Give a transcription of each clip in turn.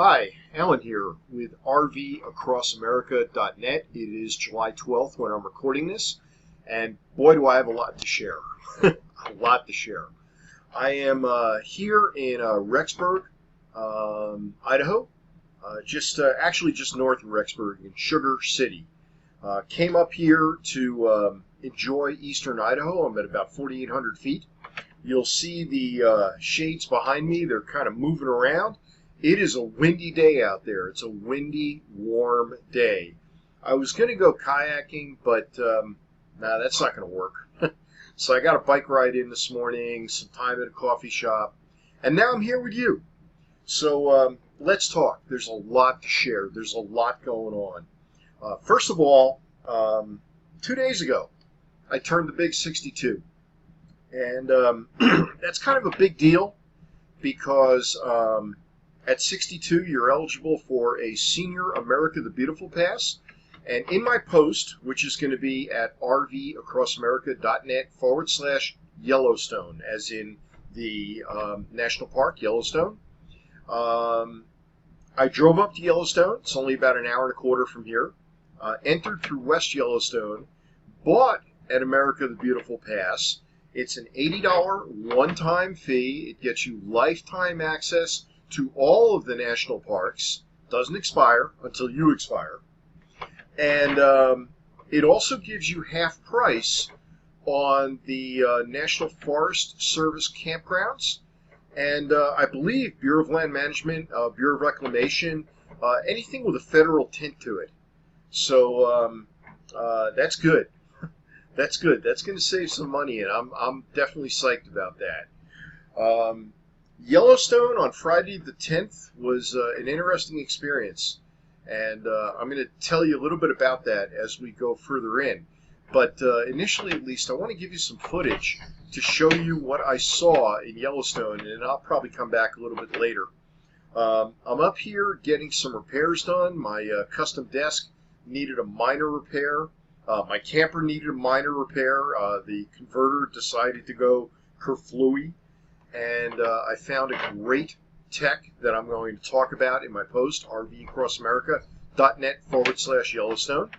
Hi, Alan here with RVAcrossAmerica.net. It is July 12th when I'm recording this, and boy, do I have a lot to share. A lot to share. I am here in Rexburg, Idaho, actually just north of Rexburg in Sugar City. Came up here to enjoy eastern Idaho. I'm at about 4,800 feet. You'll see the shades behind me. They're kind of moving around. It is a windy day out there. It's a windy, warm day. I was going to go kayaking, but that's not going to work. So I got a bike ride in this morning, some time at a coffee shop, and now I'm here with you. So let's talk. There's a lot to share. There's a lot going on. First of all, 2 days ago, I turned the big 62. And that's kind of a big deal because at 62, you're eligible for a Senior America the Beautiful Pass. And in my post, which is going to be at rvacrossamerica.net/Yellowstone, as in the National Park, Yellowstone. I drove up to Yellowstone. It's only about an hour and a quarter from here. Entered through West Yellowstone. Bought an America the Beautiful Pass. It's an $80 one-time fee. It gets you lifetime access to all of the national parks. Doesn't expire until you expire. And it also gives you half price on the National Forest Service campgrounds. And I believe Bureau of Land Management, Bureau of Reclamation, anything with a federal tint to it. So that's good. That's good. That's going to save some money, and I'm definitely psyched about that. Yellowstone on Friday the 10th was an interesting experience, and I'm going to tell you a little bit about that as we go further in. But initially, at least, I want to give you some footage to show you what I saw in Yellowstone, and I'll probably come back a little bit later. I'm up here getting some repairs done. My custom desk needed a minor repair. My camper needed a minor repair. The converter decided to go kerflooey, and I found a great tech that I'm going to talk about in my post, rvacrossamerica.net/Yellowstone.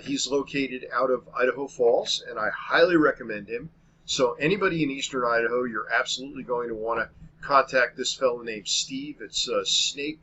He's located out of Idaho Falls, and I highly recommend him. So anybody in eastern Idaho, you're absolutely going to want to contact this fellow named Steve. It's Snake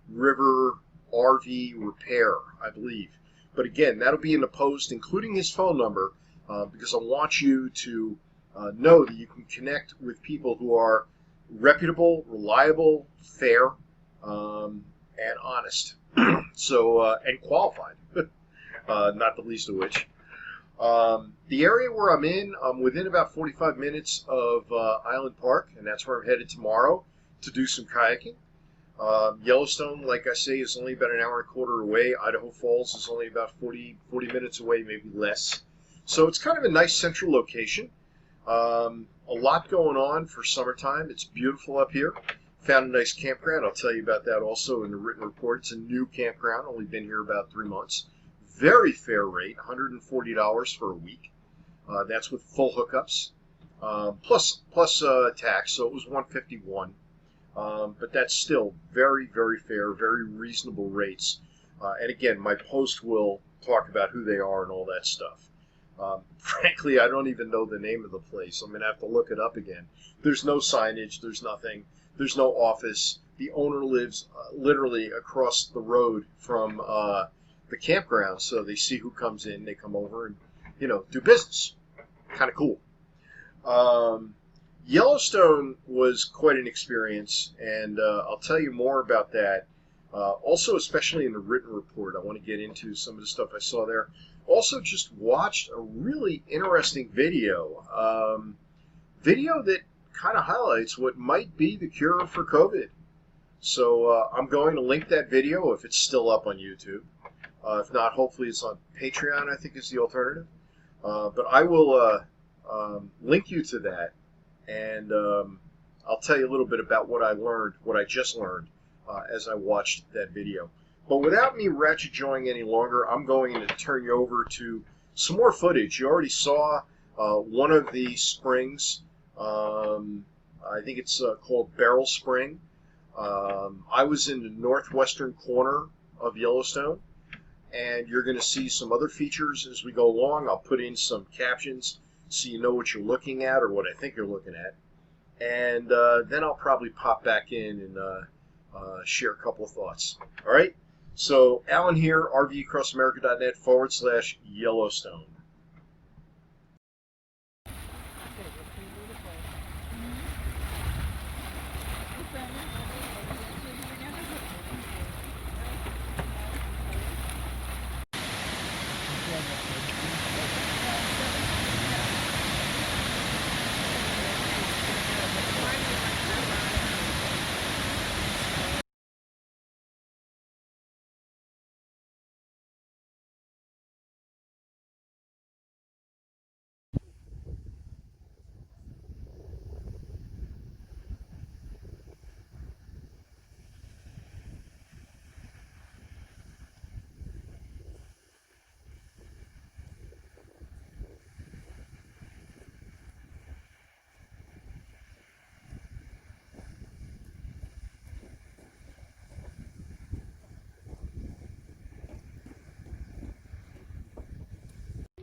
River RV Repair, I believe. But again, that'll be in the post, including his phone number, because I want you to know that you can connect with people who are reputable, reliable, fair, and honest. And qualified, not the least of which. The area where I'm within about 45 minutes of Island Park, and that's where I'm headed tomorrow to do some kayaking. Yellowstone, like I say, is only about an hour and a quarter away. Idaho Falls is only about 40 minutes away, maybe less. So it's kind of a nice central location. A lot going on for summertime. It's beautiful up here. Found a nice campground. I'll tell you about that also in the written report. It's a new campground. Only been here about 3 months. Very fair rate, $140 for a week. That's with full hookups, plus tax, so it was $151. But that's still very, very fair, very reasonable rates. And again, my post will talk about who they are and all that stuff. Frankly, I don't even know the name of the place. I'm going to have to look it up again. There's no signage. There's nothing. There's no office. The owner lives literally across the road from the campground, so they see who comes in. They come over and, do business. Kind of cool. Yellowstone was quite an experience, and I'll tell you more about that. Also, especially in the written report, I want to get into some of the stuff I saw there. Also, just watched a really interesting video. Video that kind of highlights what might be the cure for COVID. So I'm going to link that video if it's still up on YouTube. If not, hopefully it's on Patreon, I think is the alternative. But I will link you to that. And I'll tell you a little bit about what I just learned as I watched that video. But without me ratchet jawing any longer, I'm going to turn you over to some more footage. You already saw one of the springs. I think it's called Barrel Spring. I was in the northwestern corner of Yellowstone, and you're going to see some other features as we go along. I'll put in some captions so you know what you're looking at or what I think you're looking at. And then I'll probably pop back in and share a couple of thoughts. All right? So Alan here, rvacrossamerica.net/Yellowstone.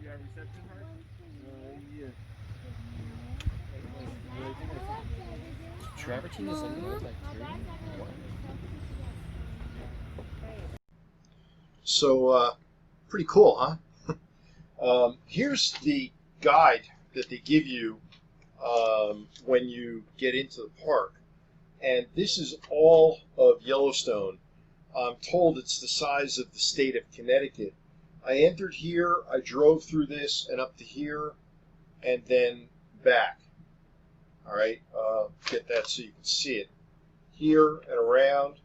You have reception card? Yeah. Travertine is like 3. So, pretty cool, huh? Here's the guide that they give you when you get into the park. And this is all of Yellowstone. I'm told it's the size of the state of Connecticut. I entered here, I drove through this and up to here, and then back. All right, get that so you can see it. Here and around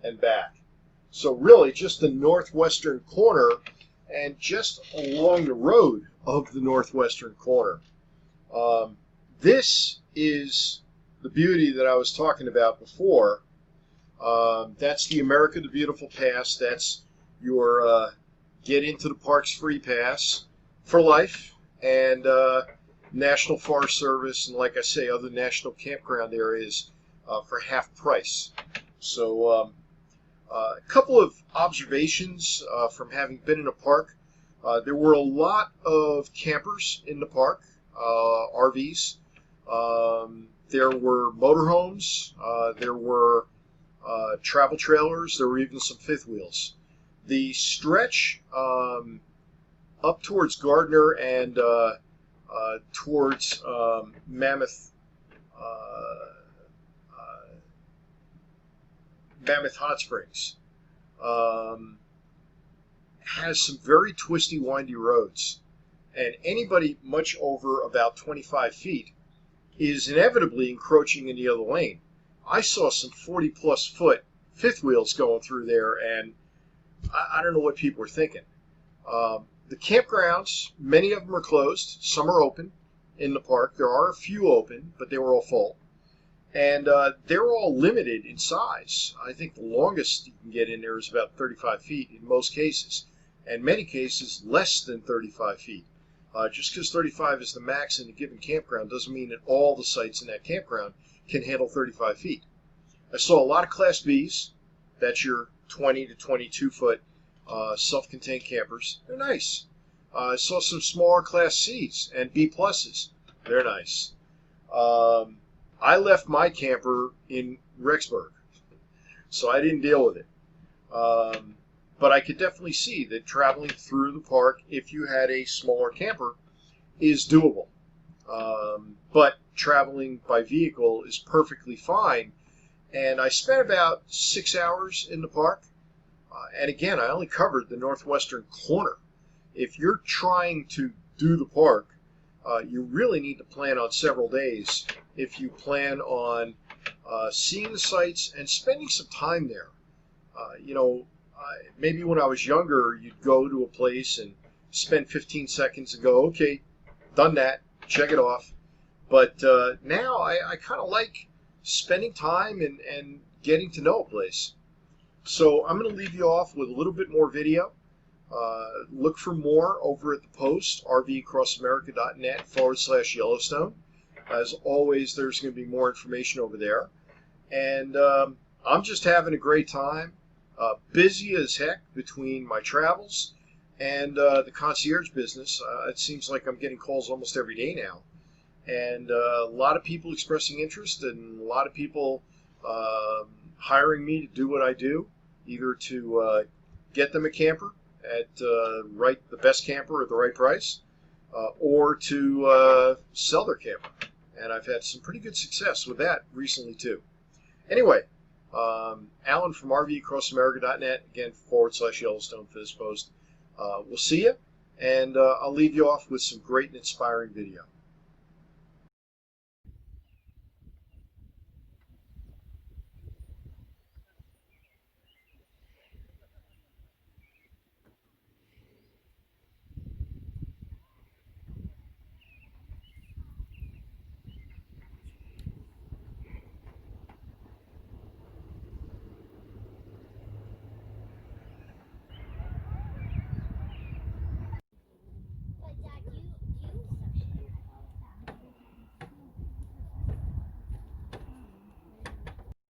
and back. So really just the northwestern corner and just along the road of the northwestern corner. This is the beauty that I was talking about before. That's the America the Beautiful Pass. That's your Get Into the Parks free pass for life, and National Forest Service, and like I say, other national campground areas for half price. So a couple of observations from having been in a park. There were a lot of campers in the park, RVs. There were motorhomes. There were travel trailers. There were even some fifth wheels. The stretch up towards Gardner and towards Mammoth Hot Springs has some very twisty, windy roads, and anybody much over about 25 feet is inevitably encroaching in the other lane. I saw some 40-plus foot fifth wheels going through there, and I don't know what people were thinking. The campgrounds, many of them are closed. Some are open in the park. There are a few open, but they were all full. And they're all limited in size. I think the longest you can get in there is about 35 feet in most cases. And many cases less than 35 feet. Just because 35 is the max in a given campground doesn't mean that all the sites in that campground can handle 35 feet. I saw a lot of Class Bs. That's your 20 to 22 foot self-contained campers. They're nice. I saw some smaller Class Cs and B pluses. They're nice. I left my camper in Rexburg, so I didn't deal with it. But I could definitely see that traveling through the park, if you had a smaller camper, is doable. But traveling by vehicle is perfectly fine. And I spent about 6 hours in the park. And again, I only covered the northwestern corner. If you're trying to do the park, you really need to plan on several days if you plan on seeing the sights and spending some time there. Maybe when I was younger, you'd go to a place and spend 15 seconds and go, okay, done that, check it off. But now I kind of like spending time and getting to know a place. So I'm going to leave you off with a little bit more video. Look for more over at the post, rvacrossamerica.net/Yellowstone. As always, there's going to be more information over there. And I'm just having a great time. Busy as heck between my travels and the concierge business. It seems like I'm getting calls almost every day now. And a lot of people expressing interest, and a lot of people hiring me to do what I do, either to get them a camper at the best camper at the right price, or to sell their camper. And I've had some pretty good success with that recently too. Anyway, Alan from RVAcrossamerica.net, again, /Yellowstone for this post. We'll see you, and I'll leave you off with some great and inspiring video.